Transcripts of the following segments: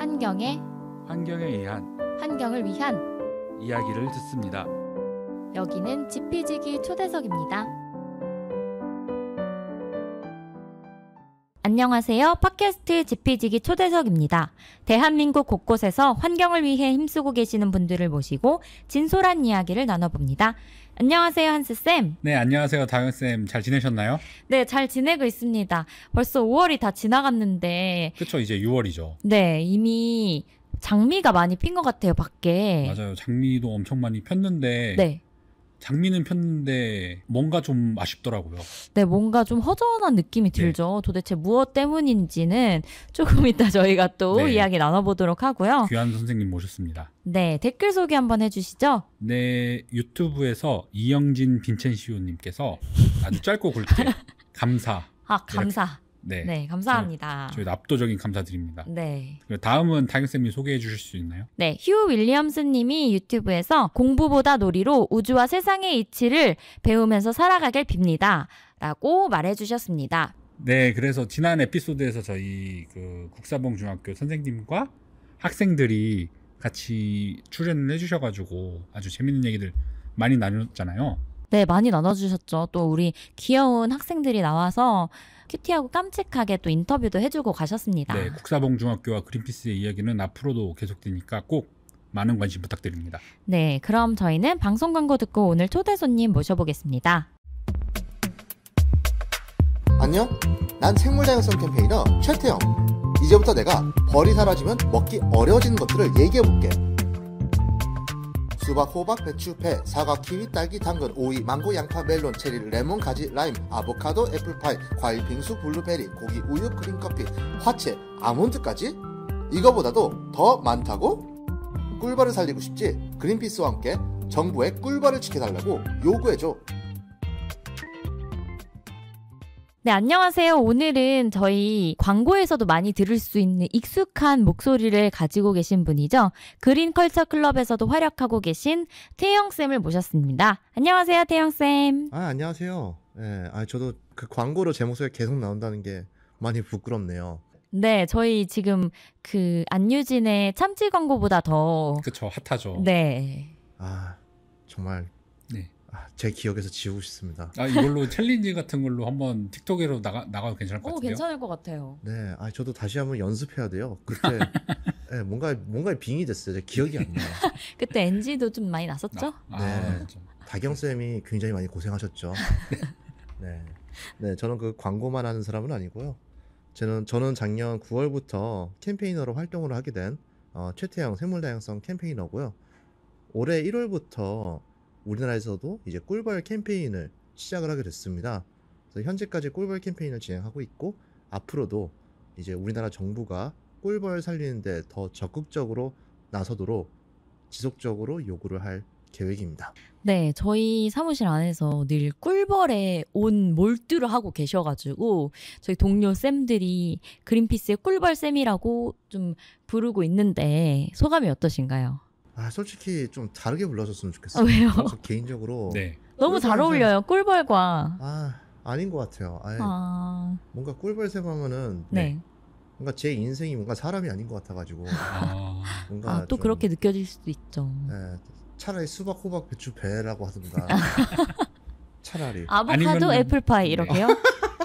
환경에 의한 환경을 위한 이야기를 듣습니다. 여기는 지피지기 초대석입니다. 안녕하세요. 팟캐스트 지피지기 초대석입니다. 대한민국 곳곳에서 환경을 위해 힘쓰고 계시는 분들을 모시고 진솔한 이야기를 나눠봅니다. 안녕하세요, 한스쌤. 네, 안녕하세요, 다현쌤. 잘 지내셨나요? 네, 잘 지내고 있습니다. 벌써 5월이 다 지나갔는데 그쵸, 이제 6월이죠. 네, 이미 장미가 많이 핀 것 같아요, 밖에. 맞아요. 장미도 엄청 많이 폈는데 네. 장미는 폈는데 뭔가 좀 아쉽더라고요. 네, 뭔가 좀 허전한 느낌이 들죠. 도대체 무엇 때문인지는 조금 이따 저희가 또 이야기 나눠보도록 하고요. 귀한 선생님 모셨습니다. 네, 댓글 소개 한번 해주시죠. 네, 유튜브에서 이영진 빈첸시오님께서 아주 짧고 굵게 감사. 감사. 네, 감사합니다. 저희도 압도적인 감사드립니다. 네. 다음은 다현쌤이 소개해 주실 수 있나요? 네, 휴 윌리엄스 님이 유튜브에서 공부보다 놀이로 우주와 세상의 이치를 배우면서 살아가길 빕니다. 라고 말해주셨습니다. 네, 그래서 지난 에피소드에서 저희 그 국사봉 중학교 선생님과 학생들이 같이 출연을 해주셔가지고 아주 재밌는 얘기들 많이 나눴잖아요. 네, 많이 나눠주셨죠. 또 우리 귀여운 학생들이 나와서 큐티하고 깜찍하게 또 인터뷰도 해주고 가셨습니다. 네, 국사봉 중학교와 그린피스의 이야기는 앞으로도 계속되니까 꼭 많은 관심 부탁드립니다. 네, 그럼 저희는 방송 광고 듣고 오늘 초대 손님 모셔보겠습니다. 안녕, 난 생물다양성 캠페이너 최태영. 이제부터 내가 벌이 사라지면 먹기 어려워지는 것들을 얘기해볼게. 수박, 호박, 배추, 배, 사과, 키위, 딸기, 당근, 오이, 망고, 양파, 멜론, 체리, 레몬, 가지, 라임, 아보카도, 애플파이, 과일, 빙수, 블루베리, 고기, 우유, 크림커피, 화채, 아몬드까지? 이거보다도 더 많다고? 꿀벌을 살리고 싶지? 그린피스와 함께 정부의 꿀벌을 지켜달라고 요구해줘. 네, 안녕하세요. 오늘은 저희 광고에서도 많이 들을 수 있는 익숙한 목소리를 가지고 계신 분이죠. 그린컬처 클럽에서도 활약하고 계신 태영쌤을 모셨습니다. 안녕하세요, 태영쌤. 안녕하세요. 네, 저도 그 광고로 제 목소리가 계속 나온다는 게 많이 부끄럽네요. 네, 저희 지금 그 안유진의 참치 광고보다 더 그쵸, 핫하죠. 네. 정말 네. 제 기억에서 지우고 싶습니다. 이걸로 챌린지 같은 걸로 한번 틱톡으로 나가도 괜찮을 것 같아요. 괜찮을 것 같아요. 네, 저도 다시 한번 연습해야 돼요. 그때 네, 뭔가 빙이 됐어요. 제 기억이 안 나요. 그때 NG도 좀 많이 났었죠? 네, 다경 쌤이 굉장히 많이 고생하셨죠. 네, 저는 그 광고만 하는 사람은 아니고요. 저는 작년 9월부터 캠페이너로 활동을 하게 된 최태영 생물다양성 캠페이너고요. 올해 1월부터 우리나라에서도 이제 꿀벌 캠페인을 시작을 하게 됐습니다. 그래서 현재까지 꿀벌 캠페인을 진행하고 있고 앞으로도 이제 우리나라 정부가 꿀벌 살리는데 더 적극적으로 나서도록 지속적으로 요구를 할 계획입니다. 네, 저희 사무실 안에서 늘 꿀벌에 온 몰두를 하고 계셔가지고 저희 동료 쌤들이 그린피스의 꿀벌 쌤이라고 좀 부르고 있는데 소감이 어떠신가요? 솔직히 좀 다르게 불러줬으면 좋겠어요. 왜요? 개인적으로 네. 너무 잘 어울려요, 꿀벌과. 아닌 것 같아요. 뭔가 꿀벌 쌤 하면은 뭔가 제 인생이 뭔가 사람이 아닌 것 같아가지고 뭔가 또 그렇게 느껴질 수도 있죠. 네, 차라리 수박, 호박, 배추, 배라고 하든가. 차라리 아보카도, 애플파이 이렇게요?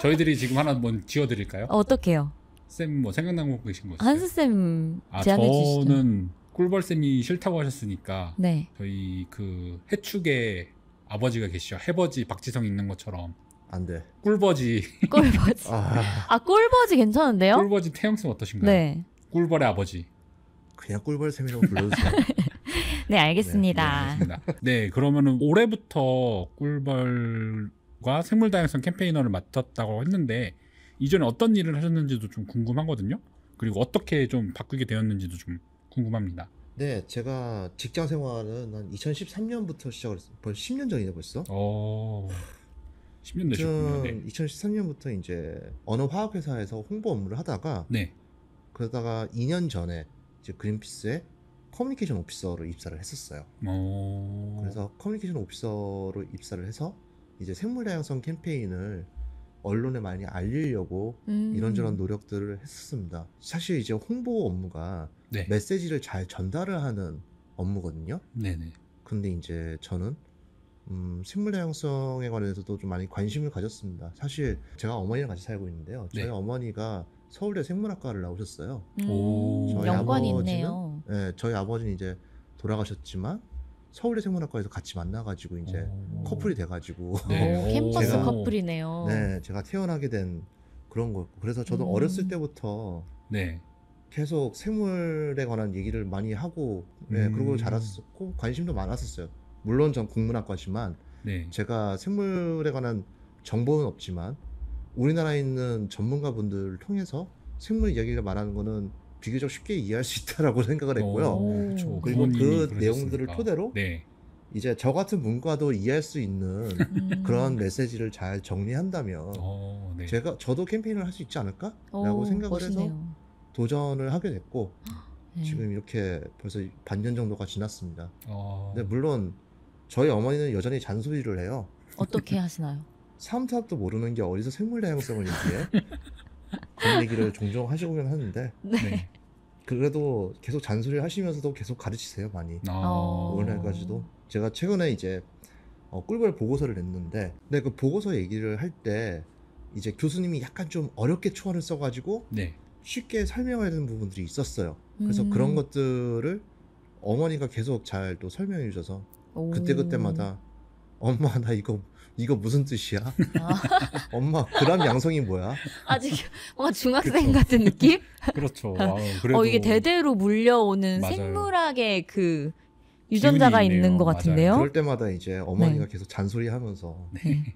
저희들이 지금 하나 뭐 지어드릴까요? 어떻게요? 쌤 뭐 생각나고 계신 거 있어요? 한스쌤 제안해 주시죠. 저는 꿀벌쌤이 싫다고 하셨으니까 네. 저희 그 해축의 아버지가 계시죠. 해버지 박지성 있는 것처럼 안 돼. 꿀버지. 꿀버지. 꿀버지 괜찮은데요? 꿀버지 태영쌤 어떠신가요? 네. 꿀벌의 아버지. 그냥 꿀벌쌤이라고 불러주세요. 네, 알겠습니다. 네, 그러면은 올해부터 꿀벌과 생물다양성 캠페이너를 맡았다고 했는데 이전에 어떤 일을 하셨는지도 좀 궁금하거든요. 그리고 어떻게 좀 바꾸게 되었는지도 좀 궁금합니다. 네, 제가 직장 생활은 한 2013년부터 시작을 했어요. 벌써 10년 전이네 벌써. 10년 되셨군요. 네. 2013년부터 이제 어느 화학회사에서 홍보 업무를 하다가 그러다가 2년 전에 이제 그린피스에 커뮤니케이션 오피서로 입사를 했었어요. 그래서 커뮤니케이션 오피서로 입사를 해서 이제 생물다양성 캠페인을 언론에 많이 알리려고 이런저런 노력들을 했었습니다. 사실 이제 홍보 업무가 네. 메시지를 잘 전달을 하는 업무거든요. 네네. 근데 이제 저는 생물 다양성에 관해서도 좀 많이 관심을 가졌습니다. 사실 제가 어머니랑 같이 살고 있는데요. 저희 네. 어머니가 서울대 생물학과를 나오셨어요. 오. 저희 연관이 아버지는- 있네요. 네, 저희 아버지는 이제 돌아가셨지만 서울대 생물학과에서 같이 만나가지고 이제 오. 커플이 돼가지고 네. 오, 캠퍼스 제가- 커플이네요. 네, 제가 태어나게 된 그런 거였고 그래서 저도 어렸을 때부터 네. 계속 생물에 관한 얘기를 많이 하고 네, 그러고 음. 자랐었고 관심도 많았었어요. 물론 전 국문학과지만 네. 제가 생물에 관한 정보는 없지만 우리나라에 있는 전문가분들을 통해서 생물 이야기를 말하는 거는 비교적 쉽게 이해할 수 있다라고 생각을 했고요. 오. 그렇죠. 그리고 부모님이 그 그러셨으니까. 내용들을 토대로 네. 이제 저 같은 문과도 이해할 수 있는 그런 메시지를 잘 정리한다면 네. 저도 캠페인을 할 수 있지 않을까라고 생각을 해서 멋있네요. 도전을 하게 됐고 네. 지금 이렇게 벌써 반년 정도가 지났습니다. 어. 근데 물론 저희 어머니는 여전히 잔소리를 해요. 어떻게 하시나요? 삼탑도 모르는 게 어디서 생물 다양성을 얘기해? 그런 얘기를 종종 하시고는 하는데 네. 그래도 계속 잔소리를 하시면서도 계속 가르치세요 많이. 어. 오늘날까지도 제가 최근에 이제 꿀벌 보고서를 냈는데 근데 그 보고서 얘기를 할 때 이제 교수님이 약간 좀 어렵게 초안을 써가지고 네. 쉽게 설명해야 되는 부분들이 있었어요. 그래서 그런 것들을 어머니가 계속 잘 또 설명해 주셔서 오. 그때마다 엄마 나 이거 무슨 뜻이야? 아, 엄마 그람 양성이 뭐야? 아직 뭔가 중학생 그쵸. 같은 느낌? 그렇죠. 그래도 이게 대대로 물려오는 맞아요. 생물학의 그 유전자가 기운이 있네요. 있는 것 맞아요. 같은데요. 그럴 때마다 이제 어머니가 네. 계속 잔소리하면서 네.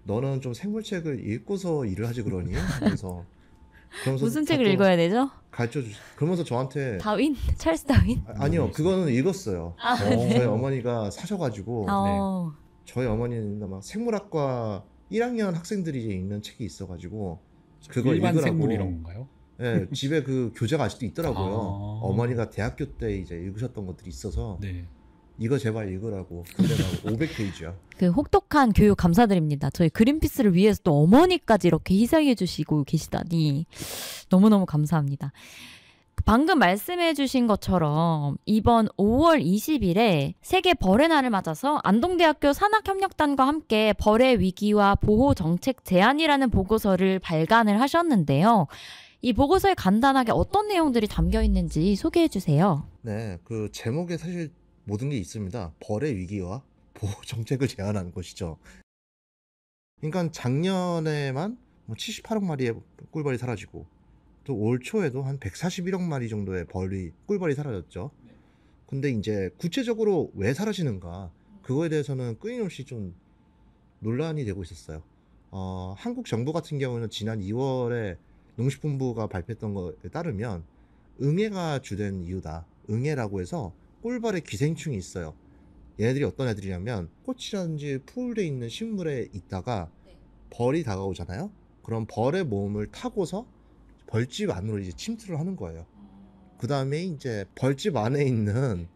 너는 좀 생물책을 읽고서 일을 하지 그러니? 하면서 그러면서 무슨 책을 또 읽어야 되죠? 가르쳐 주. 그러면서 저한테 다윈? 찰스 다윈? 아니요 그거는 읽었어요. 아, 저희 어머니가 사셔가지고 저희 어머니는 막 생물학과 1학년 학생들이 이제 읽는 책이 있어가지고 그걸 일반 읽으라고. 생물 이런 건가요? 네, 집에 그 교재가 아직도 있더라고요. 아. 어머니가 대학교 때 이제 읽으셨던 것들이 있어서 네. 이거 제발 읽으라고. 근데 나 500페이지야. 그 혹독한 교육 감사드립니다. 저희 그린피스를 위해서 또 어머니까지 이렇게 희생해 주시고 계시다니 너무너무 감사합니다. 방금 말씀해 주신 것처럼 이번 5월 20일에 세계 벌의 날을 맞아서 안동대학교 산학협력단과 함께 벌의 위기와 보호 정책 제안이라는 보고서를 발간을 하셨는데요. 이 보고서에 간단하게 어떤 내용들이 담겨 있는지 소개해 주세요. 네, 그 제목에 사실 모든 게 있습니다. 벌의 위기와 보호 정책을 제안한 것이죠. 그러니까 작년에만 78억 마리의 꿀벌이 사라지고 또 올 초에도 한 141억 마리 정도의 꿀벌이 사라졌죠. 근데 이제 구체적으로 왜 사라지는가 그거에 대해서는 끊임없이 좀 논란이 되고 있었어요. 한국 정부 같은 경우는 지난 2월에 농식품부가 발표했던 것에 따르면 응애가 주된 이유다. 응애라고 해서 꿀벌에 기생충이 있어요. 얘네들이 어떤 애들이냐면 꽃이라든지 풀에 있는 식물에 있다가 벌이 다가오잖아요. 그럼 벌의 몸을 타고서 벌집 안으로 이제 침투를 하는 거예요. 그 다음에 이제 벌집 안에 있는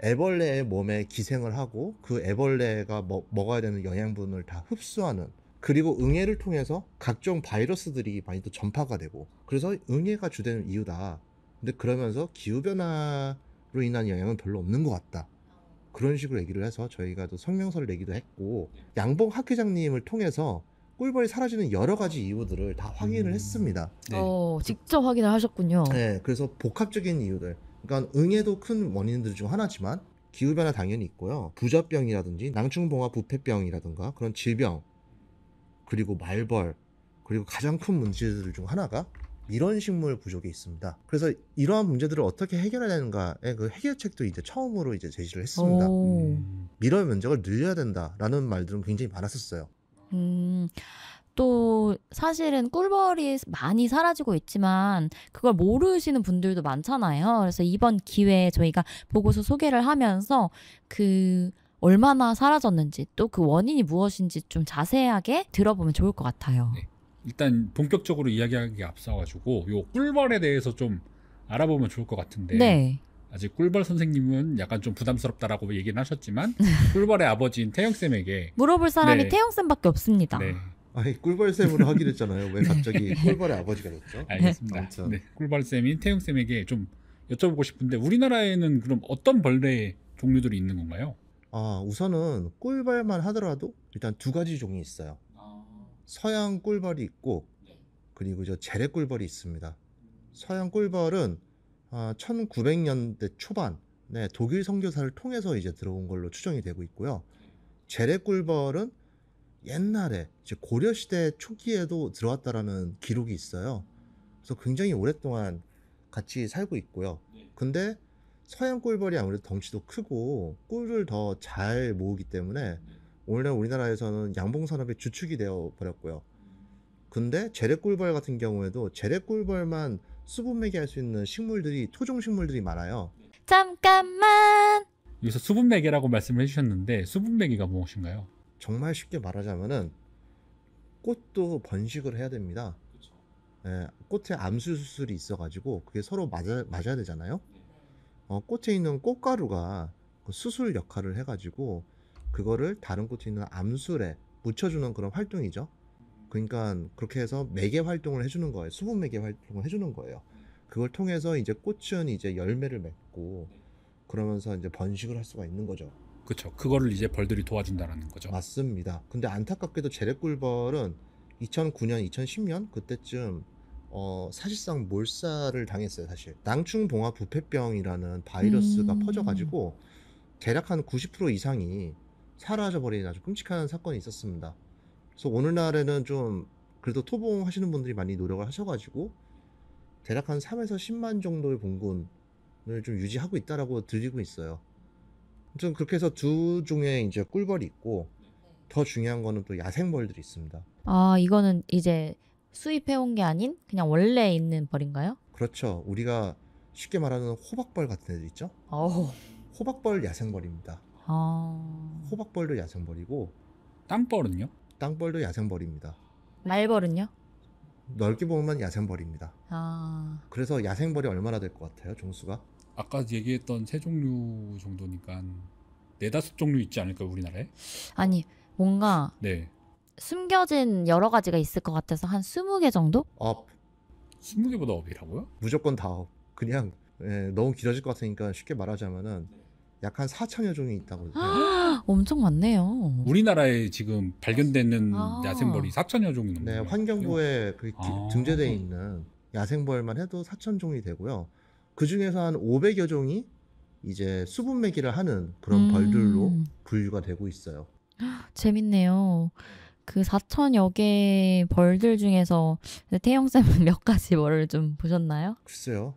애벌레의 몸에 기생을 하고 그 애벌레가 먹어야 되는 영양분을 다 흡수하는 그리고 응애를 통해서 각종 바이러스들이 많이 또 전파가 되고 그래서 응애가 주된 이유다. 근데 그러면서 기후변화로 인한 영향은 별로 없는 것 같다. 그런 식으로 얘기를 해서 저희가 또 성명서를 내기도 했고 양봉 학회장님을 통해서 꿀벌이 사라지는 여러 가지 이유들을 다 확인을 했습니다. 네. 직접 확인을 하셨군요. 네, 그래서 복합적인 이유들. 그러니까 응애도 큰 원인들 중 하나지만 기후변화 당연히 있고요. 부젖병이라든지 낭충봉화 부패병이라든가 그런 질병 그리고 말벌 그리고 가장 큰 문제들 중 하나가 밀원식물 부족이 있습니다. 그래서 이러한 문제들을 어떻게 해결해야 되는가의 그 해결책도 이제 처음으로 이제 제시를 했습니다. 밀원 면적을 늘려야 된다라는 말들은 굉장히 많았었어요. 또 사실은 꿀벌이 많이 사라지고 있지만 그걸 모르시는 분들도 많잖아요. 그래서 이번 기회에 저희가 보고서 소개를 하면서 그 얼마나 사라졌는지 또 그 원인이 무엇인지 좀 자세하게 들어보면 좋을 것 같아요. 네. 일단 본격적으로 이야기하기 앞서가지고 요 꿀벌에 대해서 좀 알아보면 좋을 것 같은데 네. 아직 꿀벌 선생님은 약간 좀 부담스럽다라고 얘기는 하셨지만 꿀벌의 아버지인 태영쌤에게 물어볼 사람이 네. 태영쌤밖에 없습니다. 네. 아니 꿀벌쌤으로 하기로 했잖아요. 왜 갑자기 꿀벌의 아버지가 됐죠? 알겠습니다. 아무튼. 네, 꿀벌쌤인 태용쌤에게 좀 여쭤보고 싶은데 우리나라에는 그럼 어떤 벌레 종류들이 있는 건가요? 우선은 꿀벌만 하더라도 일단 두 가지 종이 있어요. 서양 꿀벌이 있고 그리고 저 재래 꿀벌이 있습니다. 서양 꿀벌은 1900년대 초반에 독일 선교사를 통해서 이제 들어온 걸로 추정이 되고 있고요. 재래 꿀벌은 옛날에 이제 고려 시대 초기에도 들어왔다라는 기록이 있어요. 그래서 굉장히 오랫동안 같이 살고 있고요. 근데 서양 꿀벌이 아무래도 덩치도 크고 꿀을 더 잘 모으기 때문에 오늘날 우리나라에서는 양봉 산업의 주축이 되어 버렸고요. 근데 재래 꿀벌 같은 경우에도 재래 꿀벌만 수분 매개할 수 있는 식물들이 토종 식물들이 많아요. 잠깐만. 여기서 수분매개라고 말씀을 해주셨는데 수분매개가 무엇인가요? 정말 쉽게 말하자면은 꽃도 번식을 해야 됩니다. 예, 꽃에 암수 수술이 있어가지고 그게 서로 맞아야 되잖아요. 꽃에 있는 꽃가루가 그 수술 역할을 해가지고 그거를 다른 꽃에 있는 암술에 묻혀주는 그런 활동이죠. 그러니까 그렇게 해서 매개 활동을 해주는 거예요. 수분 매개 활동을 해주는 거예요. 그걸 통해서 이제 꽃은 이제 열매를 맺고 그러면서 이제 번식을 할 수가 있는 거죠. 그렇죠. 그거를 이제 벌들이 도와준다라는 거죠. 맞습니다. 근데 안타깝게도 재래꿀벌은 2009년, 2010년 그때쯤 사실상 몰살을 당했어요. 사실 낭충봉화 부패병이라는 바이러스가 퍼져가지고 대략 한 90% 이상이 사라져버린 아주 끔찍한 사건이 있었습니다. 그래서 오늘날에는 좀 그래도 토봉하시는 분들이 많이 노력을 하셔가지고 대략 한 3에서 10만 정도의 봉군을 좀 유지하고 있다라고 들리고 있어요. 아무튼 그렇게 해서 두 종의 이제 꿀벌이 있고 더 중요한 거는 또 야생벌들이 있습니다. 이거는 이제 수입해온 게 아닌 그냥 원래 있는 벌인가요? 그렇죠. 우리가 쉽게 말하는 호박벌 같은 애들 있죠? 호박벌 야생벌입니다. 호박벌도 야생벌이고 땅벌은요? 땅벌도 야생벌입니다. 말벌은요? 넓게 보면 야생벌입니다. 그래서 야생벌이 얼마나 될 것 같아요, 종수가? 아까 얘기했던 세 종류 정도니까 4-5종류 있지 않을까요, 우리나라에? 아니 뭔가 네. 숨겨진 여러 가지가 있을 것 같아서 한 20개 정도? 20개보다 업이라고요? 무조건 다 그냥 너무 길어질 것 같으니까 쉽게 말하자면은 약 한 4천여 종이 있다고 해요. 엄청 많네요. 우리나라에 지금 발견되는 야생벌이 4천여 종이 넘는 네, 거예요. 환경부에 등재되어 있는 야생벌만 해도 4천 종이 되고요. 그 중에서 한 500여 종이 이제 수분 매기를 하는 그런 벌들로 분류가 되고 있어요. 재밌네요. 그 4천여 개 벌들 중에서 태영쌤은 몇 가지 뭐를 좀 보셨나요? 글쎄요.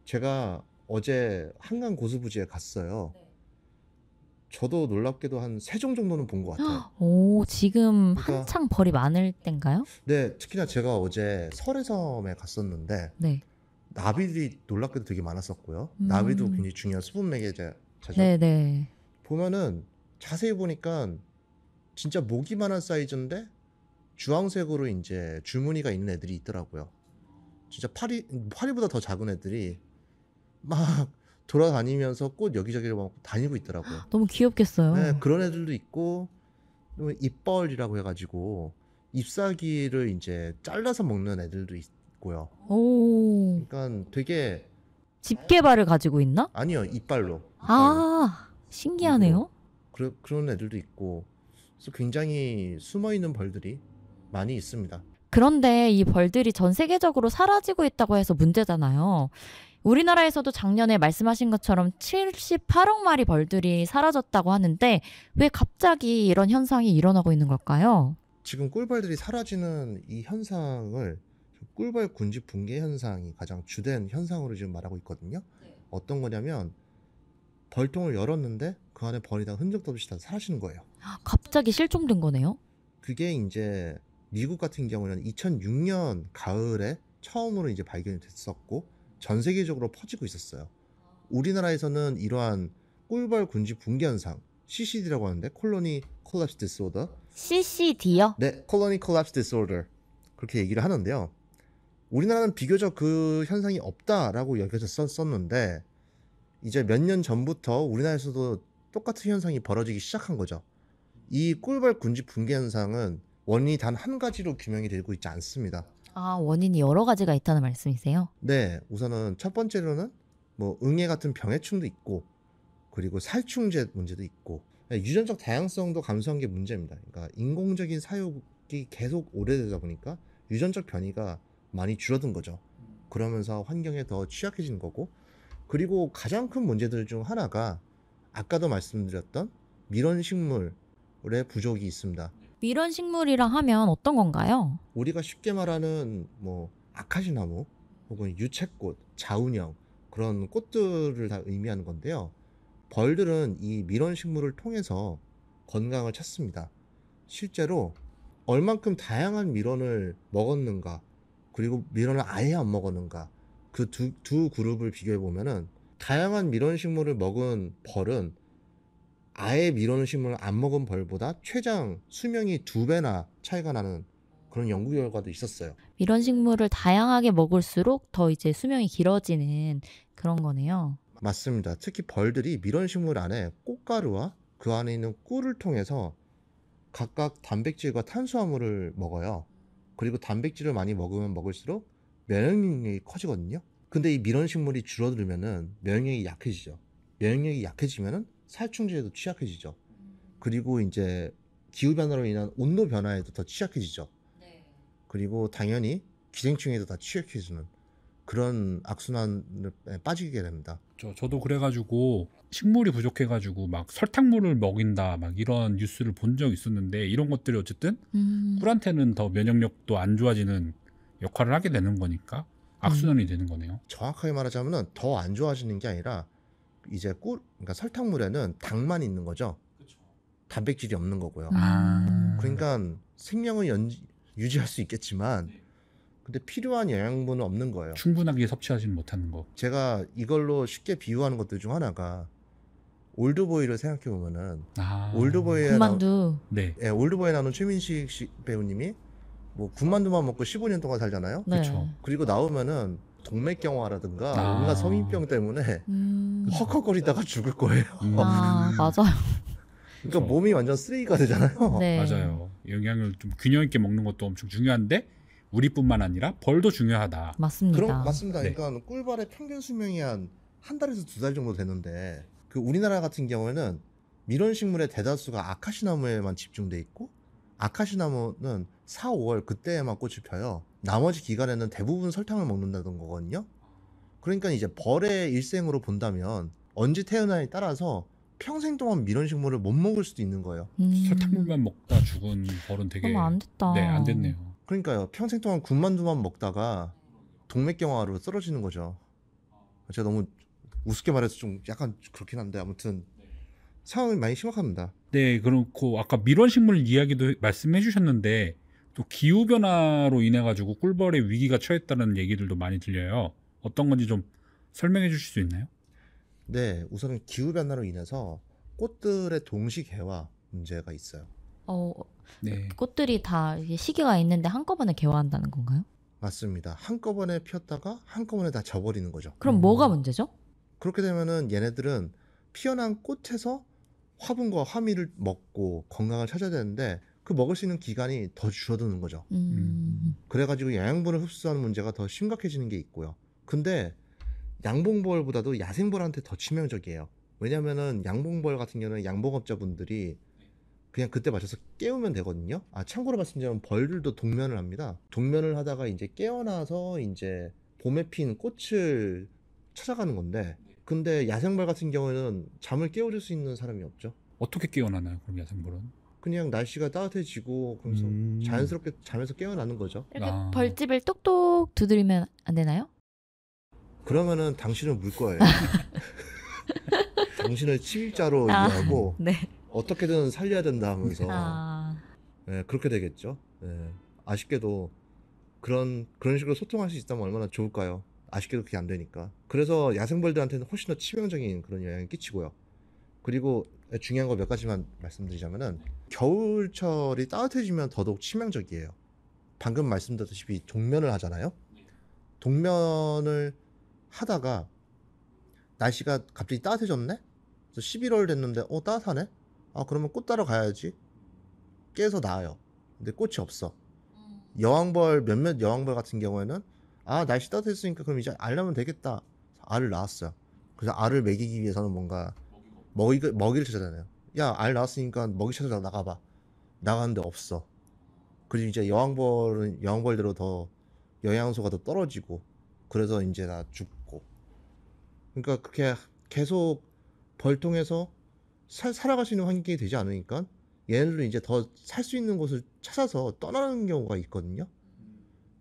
제가 어제 한강 고수부지에 갔어요. 저도 놀랍게도 한 3종 정도는 본 것 같아요. 오, 지금 그러니까, 한창 벌이 많을 땐가요? 네, 특히나 제가 어제 설해섬에 갔었는데 네. 나비들이 놀랍게도 되게 많았었고요. 나비도 굉장히 중요한 수분 매개자죠. 네네. 보면은 자세히 보니까 진짜 모기만한 사이즈인데 주황색으로 이제 줄무늬가 있는 애들이 있더라고요. 진짜 파리보다 더 작은 애들이 막 돌아다니면서 꽃 여기저기를 막 다니고 있더라고요. 너무 귀엽겠어요. 네, 그런 애들도 있고 또 잎벌이라고 해가지고 잎사귀를 이제 잘라서 먹는 애들도 있고요. 오. 그러니까 되게 집게발을 가지고 있나? 아니요, 이빨로. 신기하네요. 그런 애들도 있고 그래서 굉장히 숨어있는 벌들이 많이 있습니다. 그런데 이 벌들이 전 세계적으로 사라지고 있다고 해서 문제잖아요. 우리나라에서도 작년에 말씀하신 것처럼 78억 마리 벌들이 사라졌다고 하는데 왜 갑자기 이런 현상이 일어나고 있는 걸까요? 지금 꿀벌들이 사라지는 이 현상을 꿀벌 군집 붕괴 현상이 가장 주된 현상으로 지금 말하고 있거든요. 어떤 거냐면 벌통을 열었는데 그 안에 벌이 다 흔적도 없이 다 사라지는 거예요. 갑자기 실종된 거네요? 그게 이제 미국 같은 경우는 2006년 가을에 처음으로 이제 발견이 됐었고 전 세계적으로 퍼지고 있었어요. 우리나라에서는 이러한 꿀벌 군집 붕괴 현상 CCD라고 하는데 콜로니 콜랩스 디스오더 CCD요? 네, 콜로니 콜랩스 디스오더 그렇게 얘기를 하는데요. 우리나라는 비교적 그 현상이 없다라고 여겨졌었는데 이제 몇 년 전부터 우리나라에서도 똑같은 현상이 벌어지기 시작한 거죠. 이 꿀벌 군집 붕괴 현상은 원인이 단 한 가지로 규명이 되고 있지 않습니다. 아, 원인이 여러 가지가 있다는 말씀이세요? 네, 우선은 첫 번째로는 뭐 응애 같은 병해충도 있고, 그리고 살충제 문제도 있고, 유전적 다양성도 감소한 게 문제입니다. 그러니까 인공적인 사육이 계속 오래되다 보니까 유전적 변이가 많이 줄어든 거죠. 그러면서 환경에 더 취약해지는 거고, 그리고 가장 큰 문제들 중 하나가 아까도 말씀드렸던 밀원식물의 부족이 있습니다. 밀원식물이라 하면 어떤 건가요? 우리가 쉽게 말하는 뭐 아카시나무 혹은 유채꽃, 자운형 그런 꽃들을 다 의미하는 건데요. 벌들은 이 밀원식물을 통해서 건강을 찾습니다. 실제로 얼만큼 다양한 밀원을 먹었는가, 그리고 밀원을 아예 안 먹었는가, 그 두 그룹을 비교해 보면은 다양한 밀원식물을 먹은 벌은 아예 밀원식물을 안 먹은 벌보다 최장 수명이 2배나 차이가 나는 그런 연구 결과도 있었어요. 밀원식물을 다양하게 먹을수록 더 이제 수명이 길어지는 그런 거네요. 맞습니다. 특히 벌들이 밀원식물 안에 꽃가루와 그 안에 있는 꿀을 통해서 각각 단백질과 탄수화물을 먹어요. 그리고 단백질을 많이 먹으면 먹을수록 면역력이 커지거든요. 근데 이 밀원식물이 줄어들면은 면역력이 약해지죠. 면역력이 약해지면은 살충제에도 취약해지죠. 그리고 이제 기후변화로 인한 온도 변화에도 더 취약해지죠. 그리고 당연히 기생충에도 다 취약해지는 그런 악순환에 빠지게 됩니다. 저도 그래가지고 식물이 부족해가지고 막 설탕물을 먹인다 막 이런 뉴스를 본 적 있었는데, 이런 것들이 어쨌든 꿀한테는 더 면역력도 안 좋아지는 역할을 하게 되는 거니까 악순환이 되는 거네요. 정확하게 말하자면 더 안 좋아지는 게 아니라 이제 그러니까 설탕물에는 당만 있는 거죠. 단백질이 없는 거고요. 그러니까 생명을 유지할 수 있겠지만 근데 필요한 영양분은 없는 거예요. 충분하게 섭취하지는 못하는 거. 제가 이걸로 쉽게 비유하는 것들 중 하나가 올드보이를 생각해 보면은 올드보이에 군만두. 네. 올드보이에 나오는 최민식 배우님이 뭐 군만두만 먹고 15년 동안 살잖아요. 네. 그쵸. 그리고 나오면은 동맥경화라든가 아. 온갖 성인병 때문에 헉헉거리다가 죽을 거예요. 아, 맞아요. 그러니까 그쵸. 몸이 완전 쓰레기가 되잖아요. 네. 맞아요. 영양을 좀 균형 있게 먹는 것도 엄청 중요한데 우리뿐만 아니라 벌도 중요하다. 맞습니다. 맞습니다. 네. 그러니까 꿀벌의 평균 수명이 한 달에서 2달 정도 되는데 그 우리나라 같은 경우에는 밀원식물의 대다수가 아카시나무에만 집중돼 있고 아카시나무는 4, 5월 그때에만 꽃이 펴요. 나머지 기간에는 대부분 설탕을 먹는다는 거거든요. 그러니까 이제 벌의 일생으로 본다면 언제 태어나에 따라서 평생 동안 밀원식물을 못 먹을 수도 있는 거예요. 설탕물만 먹다 죽은 벌은 되게 너무 안 됐다. 네, 안 됐네요. 그러니까요. 평생 동안 군만두만 먹다가 동맥경화로 쓰러지는 거죠. 제가 너무 우습게 말해서 좀 약간 그렇긴 한데 아무튼 상황이 많이 심각합니다. 네, 그렇고 아까 밀원식물 이야기도 말씀해 주셨는데 또 기후 변화로 인해 가지고 꿀벌의 위기가 처했다는 얘기들도 많이 들려요. 어떤 건지 좀 설명해 주실 수 있나요? 네, 우선은 기후 변화로 인해서 꽃들의 동시 개화 문제가 있어요. 네. 꽃들이 다 이게 시기가 있는데 한꺼번에 개화한다는 건가요? 맞습니다. 한꺼번에 피었다가 한꺼번에 다 져버리는 거죠. 그럼 뭐가 문제죠? 그렇게 되면은 얘네들은 피어난 꽃에서 화분과 화미를 먹고 건강을 찾아야 되는데 그 먹을 수 있는 기간이 더 줄어드는 거죠. 그래가지고 영양분을 흡수하는 문제가 더 심각해지는 게 있고요. 근데 양봉벌보다도 야생벌한테 더 치명적이에요. 왜냐면은 양봉벌 같은 경우는 양봉업자분들이 그냥 그때 맞춰서 깨우면 되거든요. 참고로 말씀드리면 벌들도 동면을 합니다. 동면을 하다가 이제 깨어나서 이제 봄에 핀 꽃을 찾아가는 건데, 근데 야생벌 같은 경우에는 잠을 깨워줄 수 있는 사람이 없죠. 어떻게 깨어나나요? 그럼 야생벌은? 그냥 날씨가 따뜻해지고 그러면서 자연스럽게 잠에서 깨어나는 거죠. 이렇게 아. 벌집을 똑똑 두드리면 안 되나요? 그러면은 당신을 물 거예요. 당신을 침입자로 아. 이해하고 네. 어떻게든 살려야 된다 하면서 아, 그렇게 되겠죠. 아쉽게도 그런 식으로 소통할 수 있다면 얼마나 좋을까요? 아쉽게도 그게 안 되니까. 그래서 야생벌들한테는 훨씬 더 치명적인 그런 영향을 끼치고요. 그리고 중요한 거 몇 가지만 말씀드리자면은 겨울철이 따뜻해지면 더더욱 치명적이에요. 방금 말씀드렸다시피 동면을 하잖아요. 동면을 하다가 날씨가 갑자기 따뜻해졌네? 그래서 11월 됐는데 따뜻하네? 그러면 꽃 따러 가야지. 깨서 나아요. 근데 꽃이 없어. 여왕벌 몇몇 여왕벌 같은 경우에는 아 날씨 따뜻했으니까 그럼 이제 알 낳으면 되겠다. 알을 낳았어요. 그래서 알을 먹이기 위해서는 뭔가 먹이를 찾아잖아요. 야 알 낳았으니까 먹이 찾아 나가봐. 나가는데 없어. 그리고 이제 여왕벌대로 더 영양소가 더 떨어지고 그래서 이제 다 죽고. 그러니까 그렇게 계속 벌통에서 살아갈 수 있는 환경이 되지 않으니까 얘네들은 이제 더 살 수 있는 곳을 찾아서 떠나는 경우가 있거든요.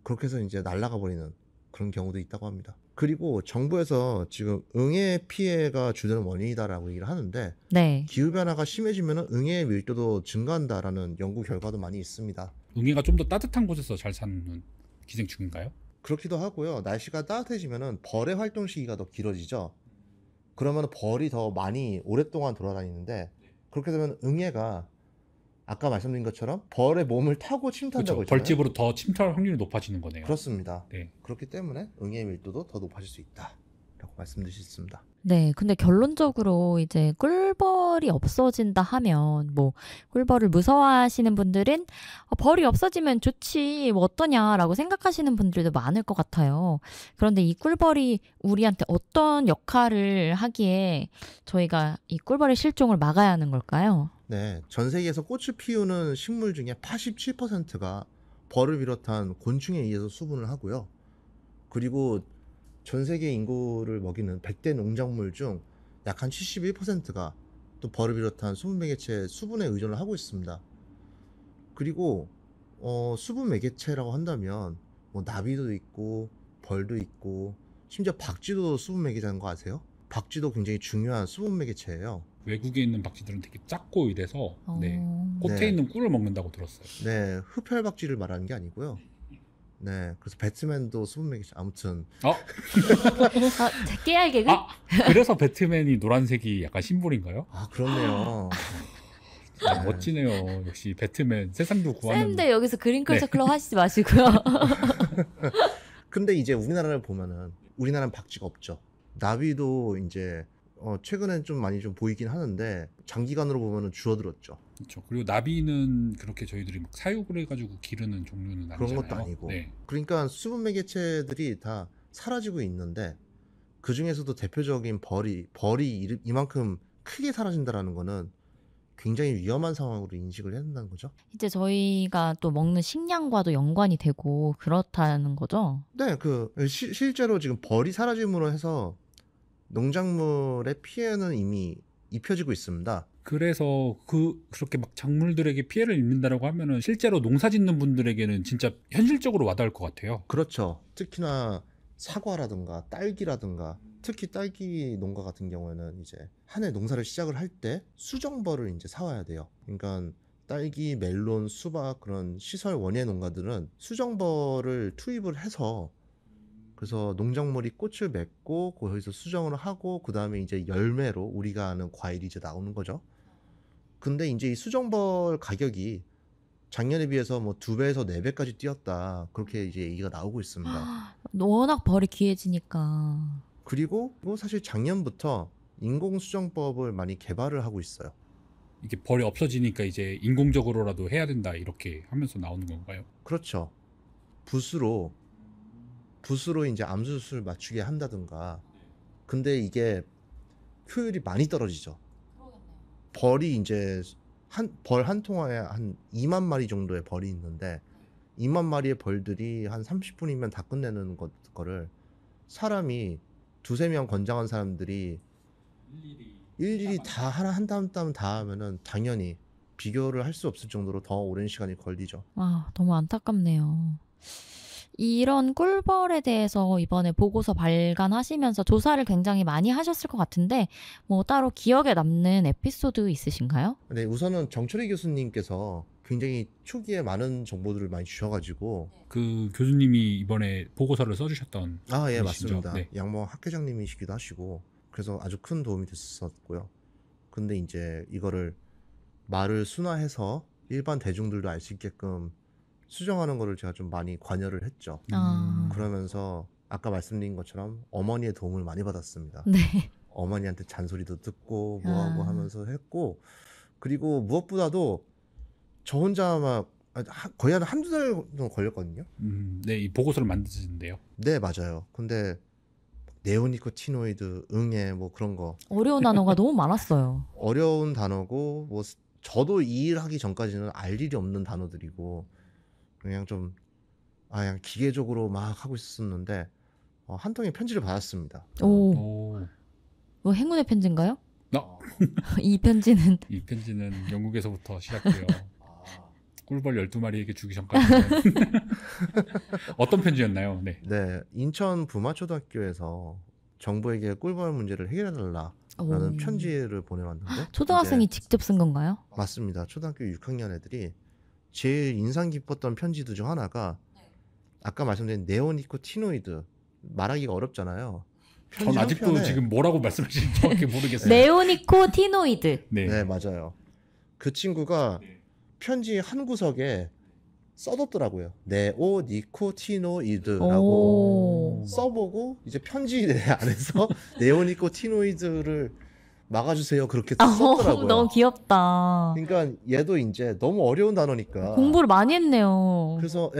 그렇게 해서 이제 날아가 버리는 그런 경우도 있다고 합니다. 그리고 정부에서 지금 응애 피해가 주된 원인이다라고 얘기를 하는데 네. 기후변화가 심해지면 응애의 밀도도 증가한다라는 연구 결과도 많이 있습니다. 응애가 좀 더 따뜻한 곳에서 잘 사는 기생충인가요? 그렇기도 하고요. 날씨가 따뜻해지면 벌의 활동 시기가 더 길어지죠. 그러면 벌이 더 많이 오랫동안 돌아다니는데 그렇게 되면 응애가 아까 말씀드린 것처럼 벌의 몸을 타고 침투한다고 그렇죠. 했잖아요. 벌집으로 더 침투할 확률이 높아지는 거네요. 그렇습니다. 네. 그렇기 때문에 응애 밀도도 더 높아질 수 있다라고 말씀드릴 수 있습니다. 네, 근데 결론적으로 이제 꿀벌이 없어진다 하면 뭐 꿀벌을 무서워하시는 분들은 벌이 없어지면 좋지 뭐 어떠냐라고 생각하시는 분들도 많을 것 같아요. 그런데 이 꿀벌이 우리한테 어떤 역할을 하기에 저희가 이 꿀벌의 실종을 막아야 하는 걸까요? 네, 전 세계에서 꽃을 피우는 식물 중에 87%가 벌을 비롯한 곤충에 의해서 수분을 하고요. 그리고 전 세계 인구를 먹이는 100대 농작물 중 약 한 71%가 또 벌을 비롯한 수분 매개체 수분에 의존을 하고 있습니다. 그리고 수분 매개체라고 한다면 뭐 나비도 있고 벌도 있고 심지어 박쥐도 수분 매개체인 거 아세요? 박쥐도 굉장히 중요한 수분 매개체예요. 외국에 있는 박쥐들은 되게 작고 이래서 네. 어... 꽃에 네. 있는 꿀을 먹는다고 들었어요. 네, 흡혈 박쥐를 말하는 게 아니고요. 네, 그래서 배트맨도 수분 매개체. 아무튼 깨알 개그? 그래서 배트맨이 노란색이 약간 심볼인가요? 아 그렇네요. 네. 멋지네요. 역시 배트맨 세상도 구하는. 쌤들 여기서 그린컬처 클럽 하시지 마시고요. 근데 이제 우리나라를 보면은 우리나라는 박쥐가 없죠. 나비도 이제 최근엔 좀 많이 좀 보이긴 하는데 장기간으로 보면은 줄어들었죠. 그렇죠. 그리고 나비는 그렇게 저희들이 막 사육을 해가지고 기르는 종류는 아니잖아요. 그런 것도 아니고. 네. 그러니까 수분 매개체들이 다 사라지고 있는데 그 중에서도 대표적인 벌이 이만큼 크게 사라진다라는 거는 굉장히 위험한 상황으로 인식을 해야 된다는 거죠. 이제 저희가 또 먹는 식량과도 연관이 되고 그렇다는 거죠. 네, 실제로 지금 벌이 사라짐으로 해서 농작물의 피해는 이미 입혀지고 있습니다. 그래서 그렇게 막 작물들에게 피해를 입는다라고 하면은 실제로 농사 짓는 분들에게는 진짜 현실적으로 와닿을 것 같아요. 그렇죠. 특히나 사과라든가 딸기라든가 특히 딸기 농가 같은 경우에는 이제 한 해 농사를 시작을 할 때 수정벌을 이제 사와야 돼요. 그러니까 딸기, 멜론, 수박 그런 시설 원예 농가들은 수정벌을 투입을 해서 그래서 농작물이 꽃을 맺고 거기서 수정을 하고 그 다음에 이제 열매로 우리가 아는 과일이 이제 나오는 거죠. 근데 이제 이 수정벌 가격이 작년에 비해서 뭐 2배에서 4배까지 뛰었다. 그렇게 이제 얘기가 나오고 있습니다. 워낙 벌이 귀해지니까. 그리고 사실 작년부터 인공수정법을 많이 개발을 하고 있어요. 이게 벌이 없어지니까 이제 인공적으로라도 해야 된다 이렇게 하면서 나오는 건가요? 그렇죠. 붓으로 이제 암수술 맞추게 한다든가. 근데 이게 효율이 많이 떨어지죠. 벌이 이제 벌 한 통화에 한 2만 마리 정도의 벌이 있는데 2만 마리의 벌들이 한 30분이면 다 끝내는 거를 사람이 2-3명 건장한 사람들이 일일이 다 하나 한 다음 다 하면은 당연히 비교를 할 수 없을 정도로 더 오랜 시간이 걸리죠. 아, 너무 안타깝네요. 이런 꿀벌에 대해서 이번에 보고서 발간하시면서 조사를 굉장히 많이 하셨을 것 같은데 뭐 따로 기억에 남는 에피소드 있으신가요? 네, 우선은 정철희 교수님께서 굉장히 초기에 많은 정보들을 많이 주셔가지고 그 교수님이 이번에 보고서를 써주셨던 예, 분이시죠? 맞습니다. 네. 양모 학회장님이시기도 하시고 그래서 아주 큰 도움이 됐었고요. 근데 이제 이거를 말을 순화해서 일반 대중들도 알 수 있게끔 수정하는 거를 제가 좀 많이 관여를 했죠. 그러면서 아까 말씀드린 것처럼 어머니의 도움을 많이 받았습니다. 네. 어머니한테 잔소리도 듣고 뭐하고 하면서 했고 그리고 무엇보다도 저 혼자 막 거의 한 한두 달 정도 걸렸거든요. 네, 이 보고서를 만드시는데요. 네, 맞아요. 근데 네오니코티노이드, 응애 뭐 그런 거 어려운 단어가 너무 많았어요. 어려운 단어고 뭐 저도 이 일 하기 전까지는 알 일이 없는 단어들이고 그냥 좀 그냥 기계적으로 막 하고 있었는데 한 통의 편지를 받았습니다. 오, 오, 이거 행운의 편지인가요? 나, 이 편지는 이 편지는 영국에서부터 시작돼요. 꿀벌 12마리에게 주기 전까지는 어떤 편지였나요? 네. 네, 인천 부마초등학교에서 정부에게 꿀벌 문제를 해결해달라라는 오. 편지를 보내왔는데 초등학생이 이제 직접 쓴 건가요? 맞습니다. 초등학교 6학년 애들이 제일 인상 깊었던 편지들 중 하나가 아까 말씀드린 네오니코티노이드 말하기가 어렵잖아요. 전 편지 아직도 한편에 지금 뭐라고 말씀하시는지 정확히 모르겠어요. 네오니코티노이드. 네. 네, 맞아요. 그 친구가 편지 한 구석에 써뒀더라고요. 네오니코티노이드라고 오. 써보고 이제 편지 내 안에서 네오니코티노이드를 막아주세요 그렇게 아, 썼더라고요. 너무 귀엽다. 그러니까 얘도 이제 너무 어려운 단어니까 공부를 많이 했네요. 그래서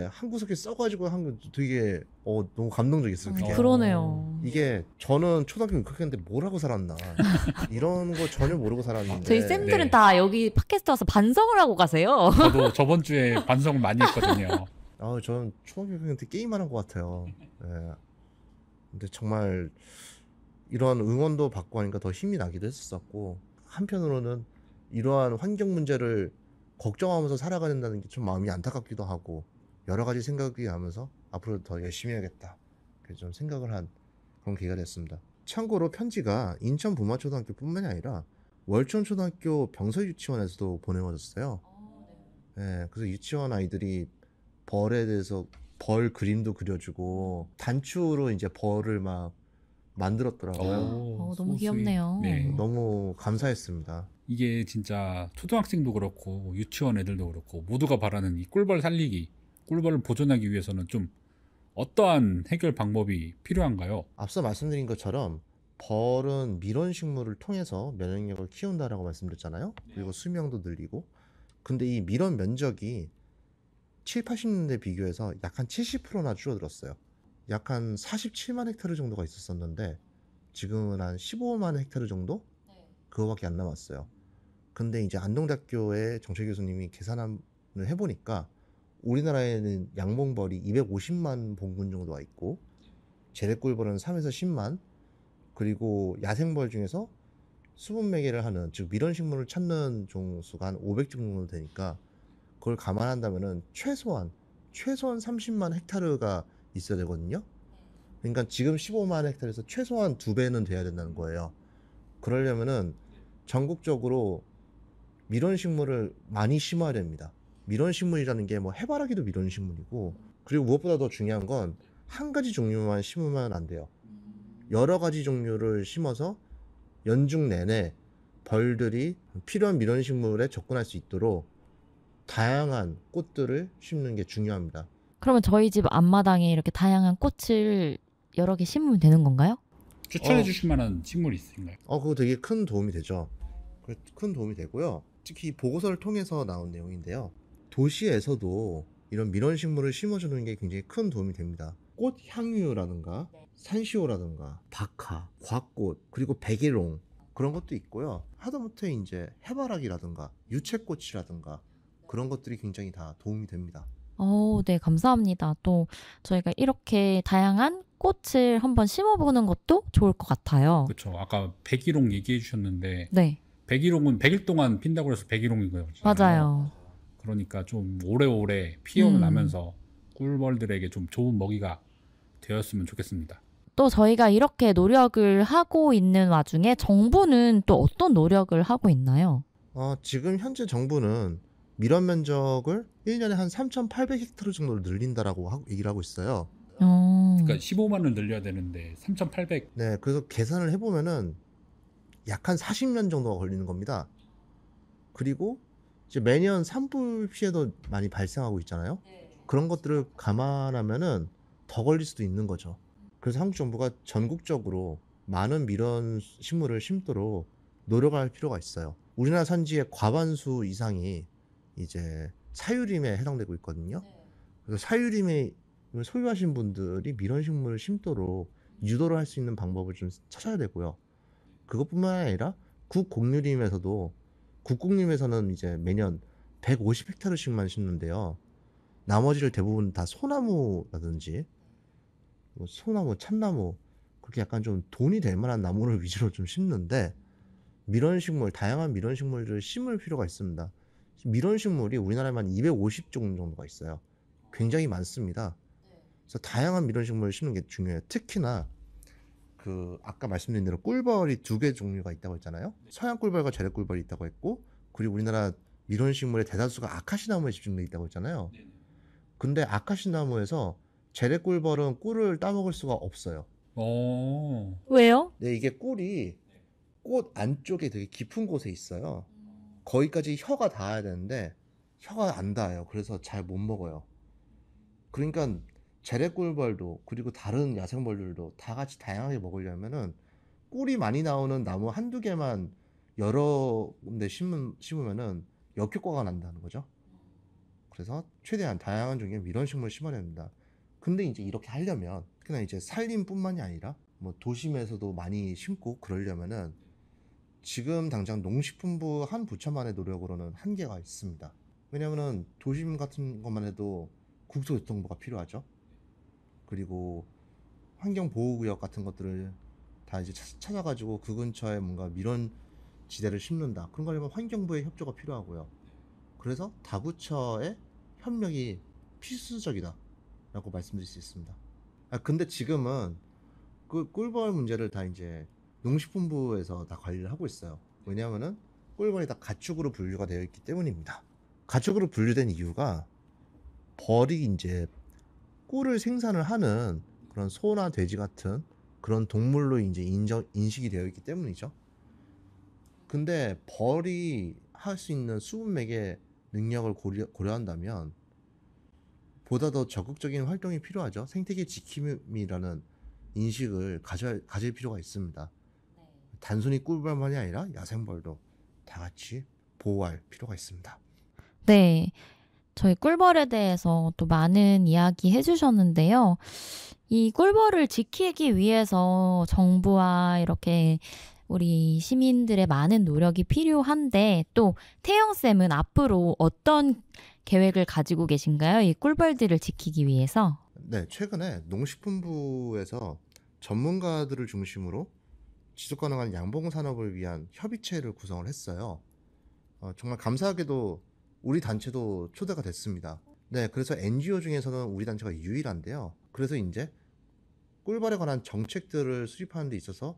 한 구석에 써가지고 한 거 되게 너무 감동적이었어요. 그게. 그러네요. 이게 저는 초등학교 6학년인데 뭘 하고 살았나 이런 거 전혀 모르고 살았는데 저희 쌤들은 네. 다 여기 팟캐스트 와서 반성을 하고 가세요. 저도 저번 주에 반성을 많이 했거든요. 저는 초등학교 6학년 때 게임만 한 것 같아요. 예. 근데 정말 이러한 응원도 받고 하니까 더 힘이 나기도 했었고 한편으로는 이러한 환경 문제를 걱정하면서 살아가야 된다는 게 좀 마음이 안타깝기도 하고 여러 가지 생각이 나면서 앞으로 더 열심히 해야겠다 그래서 좀 생각을 한 그런 계기가 됐습니다. 참고로 편지가 인천 부마초등학교뿐만이 아니라 월천초등학교 병서유치원에서도 보내워졌어요. 예, 그래서 유치원 아이들이 벌에 대해서 벌 그림도 그려주고 단추로 이제 벌을 막 만들었더라고요. 오, 너무 so 귀엽네요. sweet. 네. 너무 감사했습니다. 이게 진짜 초등학생도 그렇고 유치원 애들도 그렇고 모두가 바라는 이 꿀벌 살리기, 꿀벌을 보존하기 위해서는 좀 어떠한 해결 방법이 필요한가요? 앞서 말씀드린 것처럼 벌은 밀원식물을 통해서 면역력을 키운다라고 말씀드렸잖아요. 그리고 수명도 늘리고. 근데 이 밀원 면적이 7, 80년대 비교해서 약 한 70%나 줄어들었어요. 약 한 47만 헥타르 정도가 있었었는데 지금은 한 15만 헥타르 정도? 그거밖에 안 남았어요. 근데 이제 안동대학교의 정철 교수님이 계산을 해보니까 우리나라에는 양봉벌이 250만 봉군 정도 와 있고 재래꿀벌은 3에서 10만 그리고 야생벌 중에서 수분 매개를 하는 즉 밀원식물을 찾는 종수가 한 500종 정도 되니까 그걸 감안한다면은 최소한 30만 헥타르가 있어야 되거든요. 그러니까 지금 15만 헥타르에서 최소한 2배는 돼야 된다는 거예요. 그러려면은 전국적으로 밀원식물을 많이 심어야 됩니다. 밀원식물이라는 게 뭐 해바라기도 밀원식물이고 그리고 무엇보다 더 중요한 건 한 가지 종류만 심으면 안 돼요. 여러 가지 종류를 심어서 연중 내내 벌들이 필요한 밀원식물에 접근할 수 있도록 다양한 꽃들을 심는 게 중요합니다. 그러면 저희 집 앞마당에 이렇게 다양한 꽃을 여러 개 심으면 되는 건가요? 추천해 주실 만한 식물이 있으신가요? 그거 되게 큰 도움이 되죠. 큰 도움이 되고요. 특히 보고서를 통해서 나온 내용인데요. 도시에서도 이런 밀원식물을 심어주는 게 굉장히 큰 도움이 됩니다. 꽃향유라든가 산시오라든가 박하, 곽꽃, 그리고 백일홍 그런 것도 있고요. 하다못해 이제 해바라기라든가 유채꽃이라든가 그런 것들이 굉장히 다 도움이 됩니다. 네, 감사합니다. 또 저희가 이렇게 다양한 꽃을 한번 심어보는 것도 좋을 것 같아요. 그렇죠. 아까 백일홍 얘기해 주셨는데 네, 백일홍은 100일 동안 핀다고 해서 백일홍인 거예요. 맞아요. 그러니까 좀 오래오래 피어나면서 꿀벌들에게 좀 좋은 먹이가 되었으면 좋겠습니다. 또 저희가 이렇게 노력을 하고 있는 와중에 정부는 또 어떤 노력을 하고 있나요? 지금 현재 정부는 밀원 면적을 1년에 한 3,800헥타르 정도로 늘린다라고 얘기를 하고 있어요. 그러니까 15만을 늘려야 되는데 3,800. 네, 그래서 계산을 해보면은 약 한 40년 정도가 걸리는 겁니다. 그리고 이제 매년 산불 피해도 많이 발생하고 있잖아요. 그런 것들을 감안하면은 더 걸릴 수도 있는 거죠. 그래서 한국 정부가 전국적으로 많은 밀원 식물을 심도록 노력할 필요가 있어요. 우리나라 산지의 과반수 이상이 이제 사유림에 해당되고 있거든요. 그래서 사유림에 소유하신 분들이 밀원식물을 심도록 유도를 할 수 있는 방법을 좀 찾아야 되고요. 그것뿐만 아니라 국공림에서는 이제 매년 150헥타르씩만 심는데요. 나머지를 대부분 다 소나무라든지 뭐 소나무, 참나무 그렇게 약간 좀 돈이 될 만한 나무를 위주로 좀 심는데 밀원식물, 다양한 밀원식물들을 심을 필요가 있습니다. 밀원식물이 우리나라에만 250종 정도가 있어요. 굉장히 많습니다. 그래서 다양한 밀원식물을 심는 게 중요해요. 특히나 그 아까 말씀드린 대로 꿀벌이 2개 종류가 있다고 했잖아요. 서양 꿀벌과 재래 꿀벌이 있다고 했고, 그리고 우리나라 밀원식물의 대다수가 아카시나무에 집중돼 있다고 했잖아요. 근데 아카시나무에서 재래 꿀벌은 꿀을 따먹을 수가 없어요. 왜요? 네, 이게 꿀이 꽃 안쪽에 되게 깊은 곳에 있어요. 거기까지 혀가 닿아야 되는데 혀가 안 닿아요. 그래서 잘 못 먹어요. 그러니까 재래꿀벌도 그리고 다른 야생벌들도 다 같이 다양하게 먹으려면은 꿀이 많이 나오는 나무 한두 개만 여러 군데 심으면은 역효과가 난다는 거죠. 그래서 최대한 다양한 종류의 밀원식물을 심어야 됩니다. 근데 이제 이렇게 하려면 특히나 이제 산림뿐만이 아니라 뭐 도심에서도 많이 심고 그러려면은 지금 당장 농식품부 한 부처만의 노력으로는 한계가 있습니다. 왜냐면은 도심 같은 것만 해도 국토교통부가 필요하죠. 그리고 환경보호구역 같은 것들을 다 이제 찾아가지고 그 근처에 뭔가 밀원 지대를 심는다. 그런 거 하려면 환경부의 협조가 필요하고요. 그래서 다부처의 협력이 필수적이다 라고 말씀드릴 수 있습니다. 근데 지금은 그 꿀벌 문제를 다 이제 농식품부에서 다 관리를 하고 있어요. 왜냐하면은 꿀벌이 다 가축으로 분류가 되어 있기 때문입니다. 가축으로 분류된 이유가 벌이 이제 꿀을 생산을 하는 그런 소나 돼지 같은 그런 동물로 이제 인식이 되어 있기 때문이죠. 근데 벌이 할 수 있는 수분 매개 능력을 고려한다면 보다 더 적극적인 활동이 필요하죠. 생태계 지킴이라는 인식을 가질 필요가 있습니다. 단순히 꿀벌만이 아니라 야생벌도 다 같이 보호할 필요가 있습니다. 네. 저희 꿀벌에 대해서 또 많은 이야기 해주셨는데요. 이 꿀벌을 지키기 위해서 정부와 이렇게 우리 시민들의 많은 노력이 필요한데 또 태영쌤은 앞으로 어떤 계획을 가지고 계신가요? 이 꿀벌들을 지키기 위해서? 네, 최근에 농식품부에서 전문가들을 중심으로 지속가능한 양봉 산업을 위한 협의체를 구성을 했어요. 정말 감사하게도 우리 단체도 초대가 됐습니다. 네, 그래서 NGO 중에서는 우리 단체가 유일한데요. 그래서 이제 꿀벌에 관한 정책들을 수립하는 데 있어서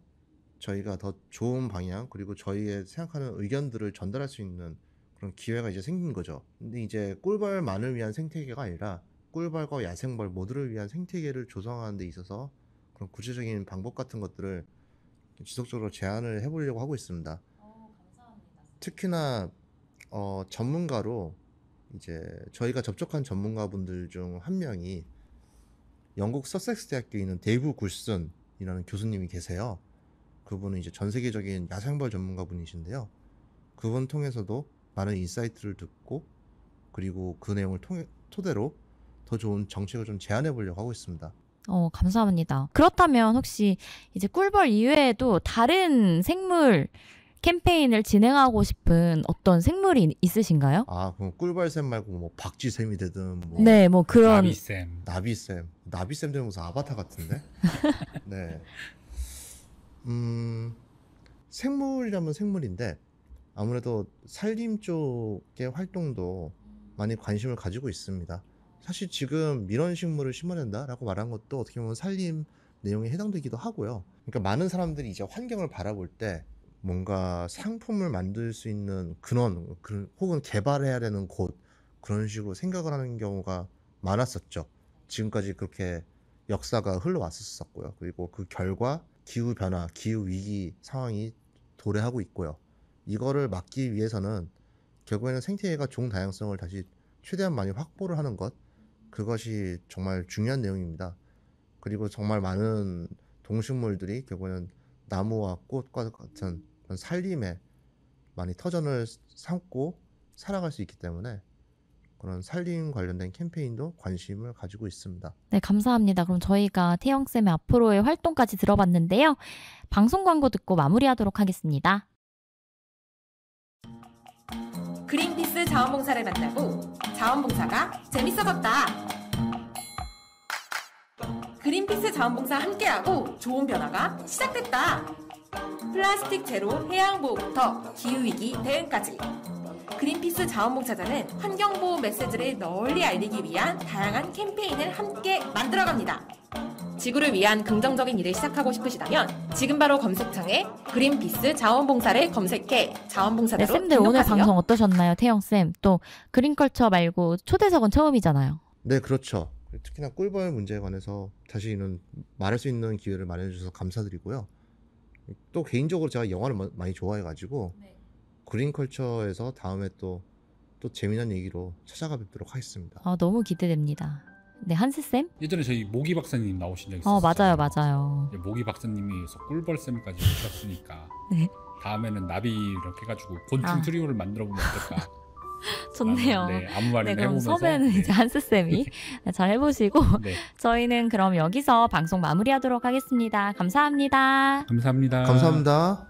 저희가 더 좋은 방향 그리고 저희의 생각하는 의견들을 전달할 수 있는 그런 기회가 이제 생긴 거죠. 근데 이제 꿀벌만을 위한 생태계가 아니라 꿀벌과 야생벌 모두를 위한 생태계를 조성하는 데 있어서 그런 구체적인 방법 같은 것들을 지속적으로 제안을 해보려고 하고 있습니다. 특히나 전문가로 이제 저희가 접촉한 전문가분들 중 한 명이 영국 서섹스 대학교에 있는 데이브 굴슨이라는 교수님이 계세요. 그분은 이제 전 세계적인 야생벌 전문가분이신데요. 그분 통해서도 많은 인사이트를 듣고 그리고 그 내용을 토대로 더 좋은 정책을 좀 제안해 보려고 하고 있습니다. 감사합니다. 그렇다면 혹시 이제 꿀벌 이외에도 다른 생물 캠페인을 진행하고 싶은 어떤 생물이 있으신가요? 그럼 꿀벌샘 말고 뭐 박쥐샘이 되든 뭐 네, 뭐 그런 나비샘 되면 무슨 아바타 같은데? 네. 생물이라면 생물인데 아무래도 산림 쪽의 활동도 많이 관심을 가지고 있습니다. 사실 지금 밀원식물을 심어야 된다라고 말한 것도 어떻게 보면 산림 내용에 해당되기도 하고요. 그러니까 많은 사람들이 이제 환경을 바라볼 때 뭔가 상품을 만들 수 있는 근원 혹은 개발해야 되는 곳 그런 식으로 생각을 하는 경우가 많았었죠. 지금까지 그렇게 역사가 흘러왔었고요. 그리고 그 결과 기후변화, 기후위기 상황이 도래하고 있고요. 이거를 막기 위해서는 결국에는 생태계가 종다양성을 다시 최대한 많이 확보를 하는 것, 그것이 정말 중요한 내용입니다. 그리고 정말 많은 동식물들이 결국에는 나무와 꽃과 같은 산림에 많이 터전을 삼고 살아갈 수 있기 때문에 그런 산림 관련된 캠페인도 관심을 가지고 있습니다. 네, 감사합니다. 그럼 저희가 태영쌤의 앞으로의 활동까지 들어봤는데요. 방송 광고 듣고 마무리하도록 하겠습니다. 그린피스 자원봉사를 만나고 자원봉사가 재밌어졌다. 그린피스 자원봉사 함께하고 좋은 변화가 시작됐다. 플라스틱 제로 해양보호부터 기후위기 대응까지. 그린피스 자원봉사자는 환경보호 메시지를 널리 알리기 위한 다양한 캠페인을 함께 만들어갑니다. 지구를 위한 긍정적인 일을 시작하고 싶으시다면 지금 바로 검색창에 그린피스 자원봉사를 검색해 자원봉사자로 네, 쌤들 오늘 등록하세요. 방송 어떠셨나요? 태영쌤. 또 그린컬처 말고 초대석은 처음이잖아요. 네, 그렇죠. 특히나 꿀벌 문제에 관해서 다시는 말할 수 있는 기회를 마련해 주셔서 감사드리고요. 또 개인적으로 제가 영화를 많이 좋아해가지고 그린컬처에서 다음에 또 재미난 얘기로 찾아가 뵙도록 하겠습니다. 너무 기대됩니다. 네, 한스쌤? 예전에 저희 모기 박사님 나오신 적 있었어요. 맞아요. 모기 박사님이서 꿀벌쌤까지 오셨으니까 네. 다음에는 나비 이렇게 해가지고 곤충 트리오를 만들어 보면 어떨까? 좋네요. 네, 아무 말이나 네, 그럼 해보면서 섭외는 이제 한스쌤이 잘 해보시고 네, 저희는 그럼 여기서 방송 마무리하도록 하겠습니다. 감사합니다. 감사합니다. 감사합니다.